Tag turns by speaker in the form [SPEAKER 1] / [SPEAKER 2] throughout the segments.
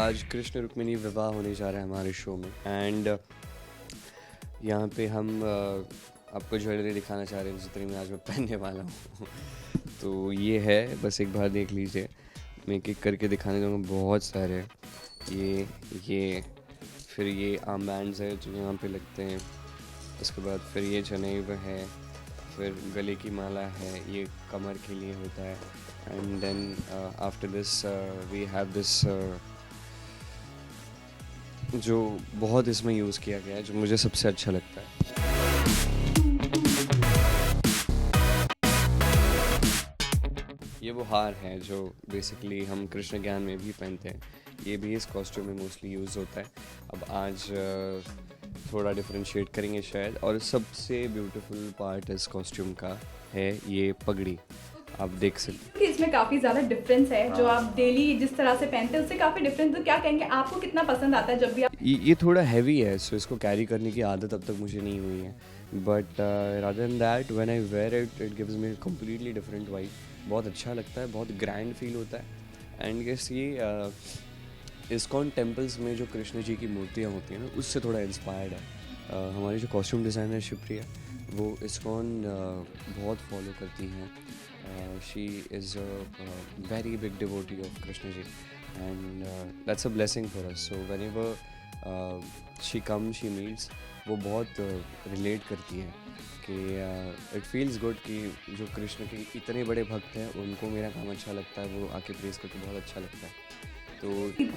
[SPEAKER 1] आज कृष्ण रुक्मिणी विवाह होने जा रहा है हमारे शो में एंड यहाँ पे हम आपको ज्वेलरी दिखाना चाह रहे हैं जितनी मैं आज मैं पहनने वाला हूँ। तो ये है, बस एक बार देख लीजिए। मैं एक एक करके दिखाने दूँगा, बहुत सारे। ये फिर ये आर्म बैंड्स है जो यहाँ पे लगते हैं। उसके बाद फिर ये जनेब है, फिर गले की माला है, ये कमर के लिए होता है। And then after this we have this जो बहुत इसमें यूज़ किया गया है, जो मुझे सबसे अच्छा लगता है। ये वो हार है जो बेसिकली हम कृष्ण ज्ञान में भी पहनते हैं। ये भी इस कॉस्ट्यूम में मोस्टली यूज़ होता है। अब आज थोड़ा डिफरेंशिएट करेंगे शायद। और सबसे ब्यूटीफुल पार्ट इस कॉस्ट्यूम का है ये पगड़ी, आप देख सकते
[SPEAKER 2] कि इसमें काफ़ी ज़्यादा डिफरेंस है। जो आप डेली जिस तरह से पहनते हैं उससे काफ़ी डिफरेंस। तो क्या कहेंगे, आपको कितना पसंद आता है जब भी आप
[SPEAKER 1] ये थोड़ा हैवी है, सो इसको कैरी करने की आदत अब तक मुझे नहीं हुई है। But rather than that when I wear it gives me completely different vibe. बहुत अच्छा लगता है, बहुत ग्रैंड फील होता है। एंड गेस ये इस्कॉन टेम्पल्स में जो कृष्ण जी की मूर्तियाँ होती हैं ना, उससे थोड़ा इंस्पायर्ड है। हमारी जो कॉस्ट्यूम डिज़ाइनर शिवप्रिया, वो इस्कॉन बहुत फॉलो करती हैं। She is a very big devotee of Krishna ji and that's a blessing for us. So whenever she come she meets, वो बहुत रिलेट करती है कि इट फील्स गुड कि जो कृष्ण के इतने बड़े भक्त हैं उनको मेरा काम अच्छा लगता है, वो आके प्रेस करके बहुत अच्छा लगता है। तो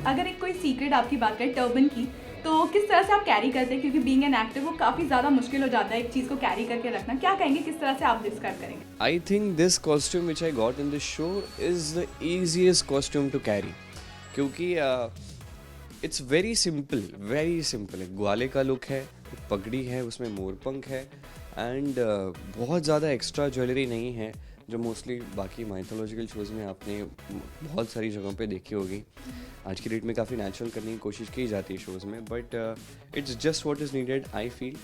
[SPEAKER 2] अगर एक कोई सीक्रेट आपकी बात करें टर्बन की, तो किस तरह से आप कैरी करते हैं? क्योंकि बीइंग एन एक्टर वो काफ़ी ज़्यादा मुश्किल हो जाता है एक चीज़ को कैरी करके रखना। क्या कहेंगे, किस तरह से आप डिस्क्राइब करेंगे?
[SPEAKER 1] I think this costume which I got in this show is the easiest costume to carry, क्योंकि it's very simple है। ग्वाले का लुक है, पगड़ी है, उसमें मोरपंख है एंड बहुत ज़्यादा एक्स्ट्रा ज्वेलरी नहीं है जो मोस्टली बाकी माइथोलॉजिकल शोज़ में आपने बहुत सारी जगहों पे देखी होगी। आज की डेट में काफ़ी नेचुरल करने की कोशिश की जाती है शोज़ में, but it's just what is needed I feel.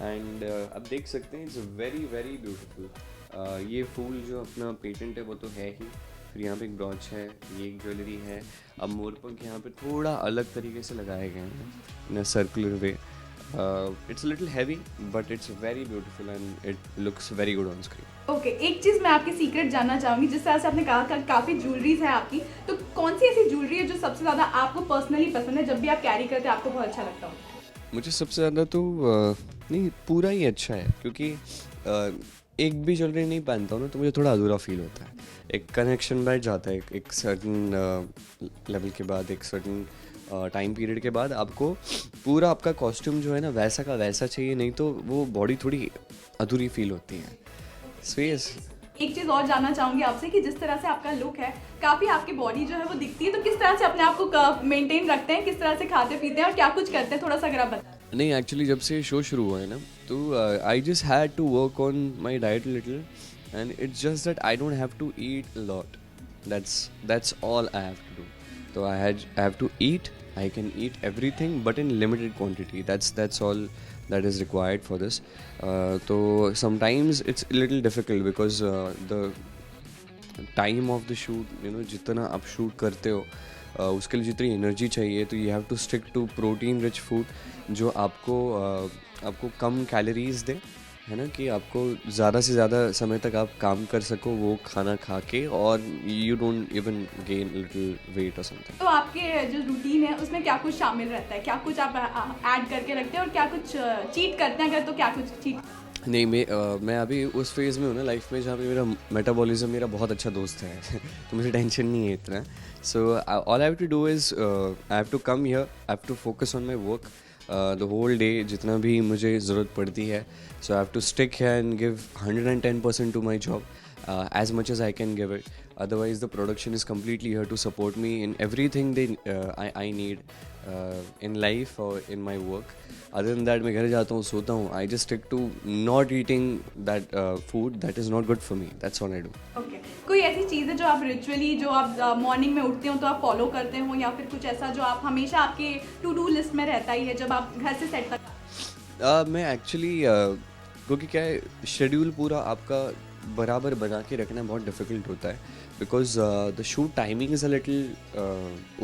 [SPEAKER 1] And आप देख सकते हैं, इट्स वेरी ब्यूटीफुल। ये फूल जो अपना पेटेंट है वो तो है ही, फिर यहाँ पे एक ब्रॉच है, ये एक ज्वेलरी है। अब मोरपंख यहाँ पे थोड़ा अलग तरीके से लगाए गए हैं in a circular way. It's little heavy but it's very beautiful and it looks very good on screen.
[SPEAKER 2] Okay, एक चीज़ मैं आपकी सीक्रेट जानना चाहूँगी। जिस तरह से आपने कहा कि काफ़ी ज्वेलरीज है आपकी, तो कौन सी ऐसी ज्वेलरी है जो सबसे ज़्यादा आपको पर्सनली पसंद है, जब भी आप कैरी करते हैं आपको बहुत अच्छा लगता हो?
[SPEAKER 1] मुझे सबसे ज़्यादा तो नहीं, पूरा ही अच्छा है, क्योंकि एक भी ज्वेलरी नहीं पहनता हूँ ना तो मुझे थोड़ा अधूरा फील होता है। एक कनेक्शन बैठ जाता है एक सर्टन लेवल के बाद, एक सर्टन टाइम पीरियड के बाद आपको पूरा आपका कॉस्ट्यूम जो है ना वैसा का वैसा चाहिए, नहीं तो वो बॉडी थोड़ी अधूरी फील होती है। So yes.
[SPEAKER 2] एक चीज़ और जानना चाहूँगी आपसे कि जिस तरह से आपका लुक है, काफ़ी आपकी बॉडी जो है वो दिखती है, तो किस तरह से अपने आप को मेंटेन रखते हैं, किस तरह से खाते पीते हैं और क्या कुछ करते हैं, थोड़ा सा अगर आप बताएं।
[SPEAKER 1] नहीं, एक्चुअली जब से शो शुरू हुआ है ना, तो I just had to work on my diet little and it's just that I don't have to eat a lot. That's all I have to do. तो I have to eat, I can eat everything but in limited quantity. That's all that is required for this. So sometimes it's a little difficult because the time of the shoot, you know, जितना आप shoot करते हो उसके लिए जितनी energy चाहिए, तो you have to stick to protein rich food जो आपको कम कैलोरीज दे, है ना, कि आपको ज़्यादा से ज़्यादा समय तक आप काम कर सको वो खाना खा के, और you don't even gain little weight और समथिंग।
[SPEAKER 2] तो आपके जो रूटीन है उसमें क्या कुछ शामिल रहता है? क्या कुछ आप ऐड करके रखते हैं और क्या कुछ चीट करते हैं, अगर तो क्या कुछ चीट?
[SPEAKER 1] नहीं, मैं अभी उस फेज़ में हूँ ना लाइफ में जहाँ पे मेरा मेटाबॉलिज्म मेरा बहुत अच्छा दोस्त है तो मुझे टेंशन नहीं है इतना। So all I have to do is I have to come here, I have to focus on my work the whole day, जितना भी मुझे ज़रूरत पड़ती है। So I have to stick here and give 110% to my job, as much as I can give it. Otherwise, the production is completely here to support me in everything I need in life or in my work. Other than that, मैं घर जाता हूँ, सोता हूँ. I just stick to not eating that food that is not good for me. That's all I do.
[SPEAKER 2] Okay, कोई ऐसी चीज़ है जो आप रिचुअली, जो आप मॉर्निंग में उठते हो तो आप फॉलो करते हो, या फिर कुछ ऐसा जो आप हमेशा आपके टू डू लिस्ट में रहता ही है जब आप घर से सेट कर?
[SPEAKER 1] मैं एक्चुअली क्योंकि क्या है, शेड्यूल पूरा आपका बराबर बना के रखना बहुत डिफ़िकल्ट होता है, because the shoot timing is a little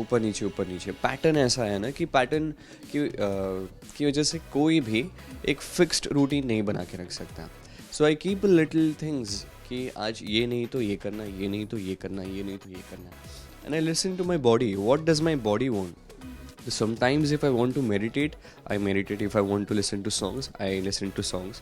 [SPEAKER 1] ऊपर नीचे पैटर्न ऐसा है ना कि पैटर्न की वजह से कोई भी एक फिक्स्ड रूटीन नहीं बना के रख सकता. सो आई कीप लिटिल थिंग्स कि आज ये नहीं तो ये करना, ये नहीं तो ये करना, ये नहीं तो ये करना. And I listen to my body, what does my body want. Sometimes if I want to meditate, I meditate. If I want to listen to songs, I listen to songs.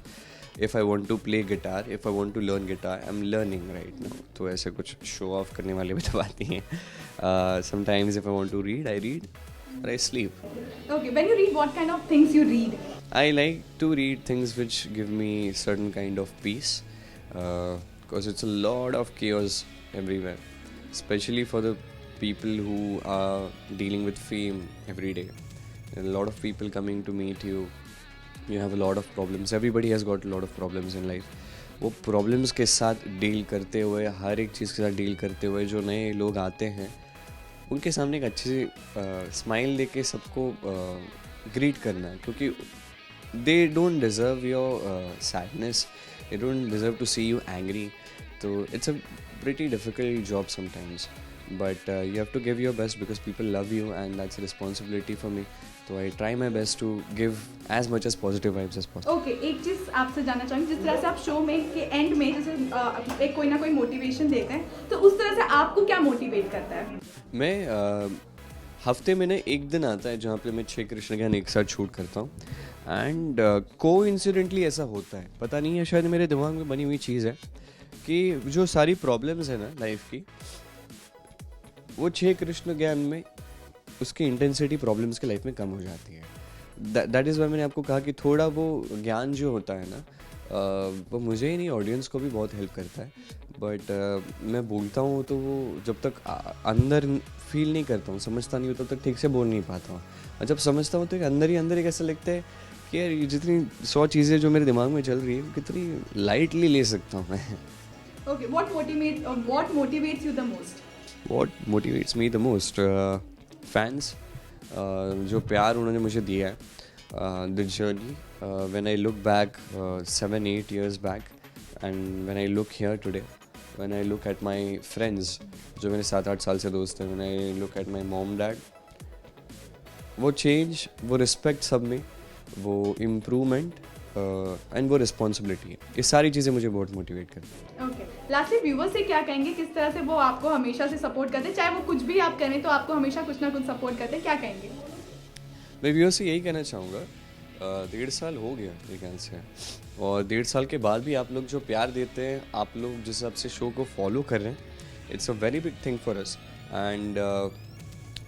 [SPEAKER 1] If I want to play guitar, if I want to learn guitar, I'm learning right now. तो ऐसे कुछ show off करने वाले भी तो बात नहीं है. Sometimes if I want to read, I read or I sleep.
[SPEAKER 2] Okay, when you read, what kind of things you read?
[SPEAKER 1] I like to read things which give me certain kind of peace, because it's a lot of chaos everywhere, especially for the people who are dealing with fame every day. There are a lot of people coming to meet you. You have a lot of problems. Everybody has got a lot of problems in life. वो problems के साथ deal करते हुए, हर एक चीज़ के साथ deal करते हुए जो नए लोग आते हैं उनके सामने एक अच्छी सी स्माइल देके सबको ग्रीट करना है, क्योंकि they don't deserve your sadness, they don't deserve to see you angry. तो it's a pretty difficult job sometimes, but you have to give your best because people love you and that's a responsibility for me. So I try my best to give as much as positive vibes as possible.
[SPEAKER 2] Okay, एक चीज़ आपसे जानना चाहूँगी, जिस तरह से आप show में के एंड में जैसे एक कोई ना कोई मोटिवेशन देते हैं, तो उस तरह से आपको क्या मोटिवेट करता है?
[SPEAKER 1] मैं हफ्ते में ना एक दिन आता है जहाँ पे मैं 6 कृष्ण ज्ञान एक साथ शूट करता हूँ. एंड कोइंसिडेंटली ऐसा होता है, पता नहीं है, शायद मेरे दिमाग में बनी हुई चीज़ है कि जो सारी प्रॉब्लम्स है ना लाइफ की, वो 6 कृष्ण ज्ञान में उसकी इंटेंसिटी प्रॉब्लम्स के लाइफ में कम हो जाती है. दैट इज़ वाई मैंने आपको कहा कि थोड़ा वो ज्ञान जो होता है ना, वो मुझे ही नहीं ऑडियंस को भी बहुत हेल्प करता है. बट मैं बोलता हूँ तो वो जब तक अंदर फील नहीं करता हूँ, समझता नहीं हूँ, तब तक ठीक से बोल नहीं पाता हूँ. और जब समझता हूँ तो अंदर ही अंदर एक ऐसा लगता है कि यार ये जितनी 100 चीज़ें जो मेरे दिमाग में चल रही है कितनी लाइटली ले सकता हूँ मैं.
[SPEAKER 2] Okay, what motivates you the most?
[SPEAKER 1] What motivates me the most? Fans, जो प्यार उन्होंने मुझे दिया है. The journey, when I look back 7-8 years back, and when I look here today, when I look at my friends जो मेरे 7-8 साल से दोस्त हैं, when I look at my mom dad, वो चेंज, वो रिस्पेक्ट सब में, वो इम्प्रूवमेंट एंड वो रिस्पॉन्सिबिलिटी है, ये सारी चीज़ें मुझे बहुत मोटिवेट करती हैं.
[SPEAKER 2] ओके, लास्टली व्यूवर्स से क्या कहेंगे, किस तरह से वो आपको हमेशा से सपोर्ट करते हैं, चाहे वो कुछ भी आप करें तो आपको हमेशा कुछ ना कुछ सपोर्ट करते हैं, क्या कहेंगे?
[SPEAKER 1] मैं व्यूअर्स से यही कहना चाहूँगा, 1.5 साल हो गया मेरे ख्याल से, और 1.5 साल के बाद भी आप लोग जो प्यार देते हैं, आप लोग जिस हिसाब से शो को फॉलो कर रहे हैं, it's a very big thing for us. And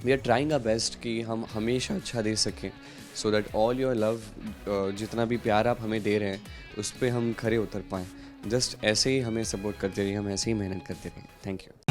[SPEAKER 1] we are trying our best कि हम हमेशा अच्छा दे सकें, so that all your love, जितना भी प्यार आप हमें दे रहे हैं उस पर हम खरे उतर पाएँ. जस्ट ऐसे ही हमें सपोर्ट करते रहिए, हम ऐसे ही मेहनत करते रहिए. Thank you.